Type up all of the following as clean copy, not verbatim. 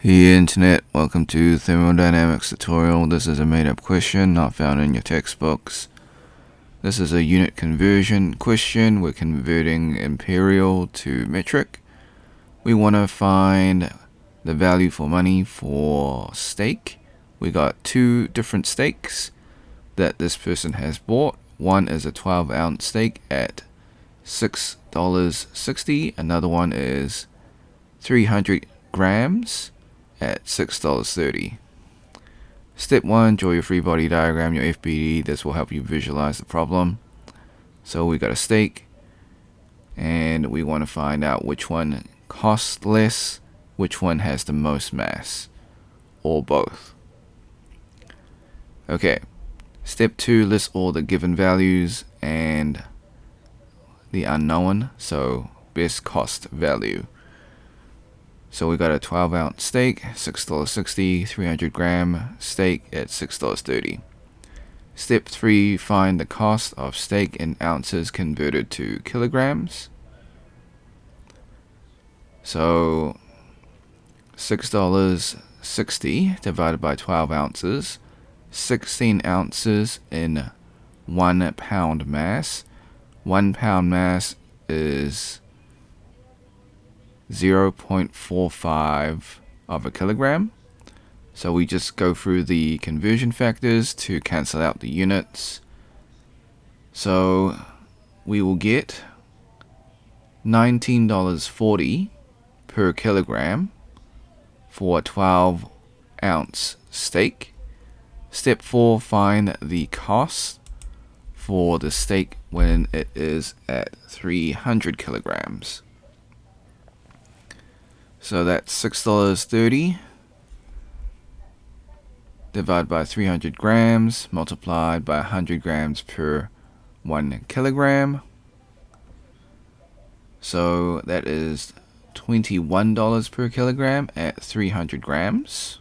Hey Internet, welcome to Thermodynamics tutorial. This is a made-up question not found in your textbooks. This is a unit conversion question. We're converting imperial to metric. We want to find the value for money for steak. We got two different steaks that this person has bought. One is a 12-ounce steak at $6.60. Another one is 300 grams at $6.30. Step 1, draw your free body diagram, your FBD. This will help you visualize the problem. So we got a steak, and we want to find out which one costs less, which one has the most mass, or both. Okay, step 2, list all the given values and the unknown, so best cost value. So we got a 12-ounce steak, $6.60, 300-gram steak at $6.30. Step 3, find the cost of steak in ounces converted to kilograms. So $6.60 divided by 12 ounces, 16 ounces in 1 pound mass. 1 pound mass is 0.45 of a kilogram. So we just go through the conversion factors to cancel out the units. So we will get $19.40 per kilogram for a 12-ounce steak. Step 4, find the cost for the steak when it is at 300 kilograms. So that's $6.30 divided by 300 grams multiplied by 100 grams per 1 kilogram. So that is $21 per kilogram at 300 grams.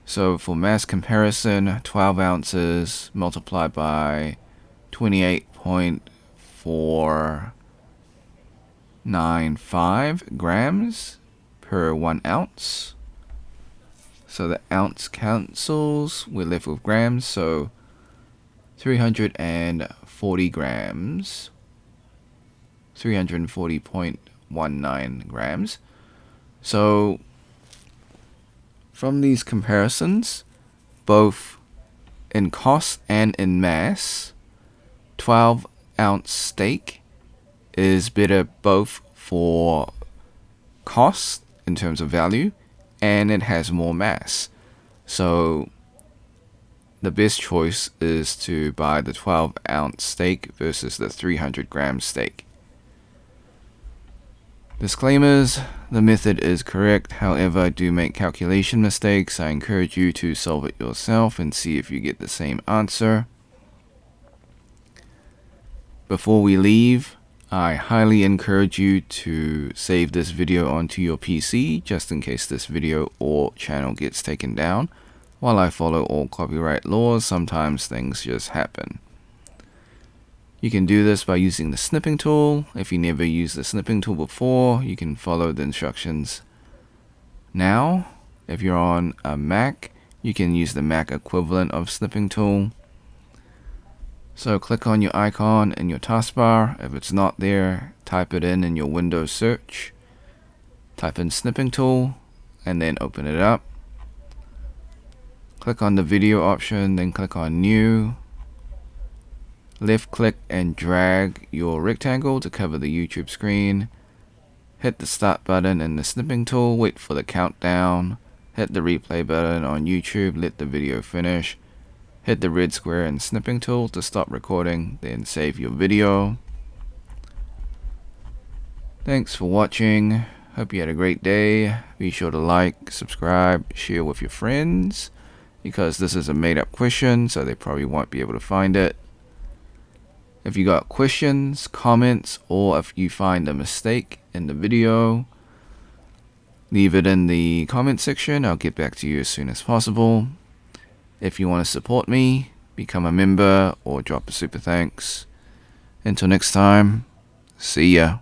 So for mass comparison, 12 ounces multiplied by 28.495 grams per 1 ounce. So the ounce cancels, we're left with grams, so 340 grams, 340.19 grams. So from these comparisons, both in cost and in mass, 12-ounce steak is better both for cost in terms of value, and it has more mass. So the best choice is to buy the 12-ounce steak versus the 300-gram steak. Disclaimers: the method is correct, however, do make calculation mistakes. I encourage you to solve it yourself and see if you get the same answer. Before we leave, I highly encourage you to save this video onto your PC just in case this video or channel gets taken down. While I follow all copyright laws, sometimes things just happen. You can do this by using the snipping tool. If you never used the snipping tool before, you can follow the instructions now. If you're on a Mac, you can use the Mac equivalent of snipping tool. So click on your icon in your taskbar. If it's not there, type it in your Windows search. Type in snipping tool and then open it up. Click on the video option, then click on new. Left click and drag your rectangle to cover the YouTube screen. Hit the start button in the snipping tool, wait for the countdown. Hit the replay button on YouTube, let the video finish. Hit the red square in snipping tool to stop recording, then save your video. Thanks for watching. Hope you had a great day. Be sure to like, subscribe, share with your friends, because this is a made-up question, so they probably won't be able to find it. If you got questions, comments, or if you find a mistake in the video, leave it in the comment section. I'll get back to you as soon as possible. If you want to support me, become a member or drop a super thanks. Until next time, see ya.